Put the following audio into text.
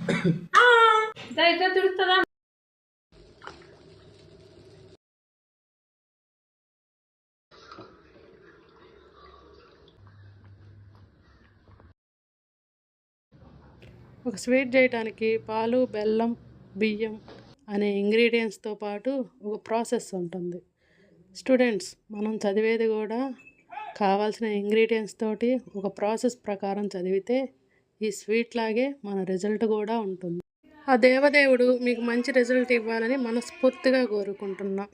ఒక స్వీట్ చేయడానికి పాలు, బెల్లం, బియ్యం అనే ఇంగ్రీడియంట్స్తో పాటు ఒక ప్రాసెస్ ఉంటుంది. స్టూడెంట్స్, మనం చదివేది కూడా కావాల్సిన ఇంగ్రీడియంట్స్ తోటి ఒక ప్రాసెస్ ప్రకారం చదివితే ఈ స్వీట్ లాగే మన రిజల్ట్ కూడా ఉంటుంది. ఆ దేవదేవుడు మీకు మంచి రిజల్ట్ ఇవ్వాలని మనస్ఫూర్తిగా కోరుకుంటున్నా.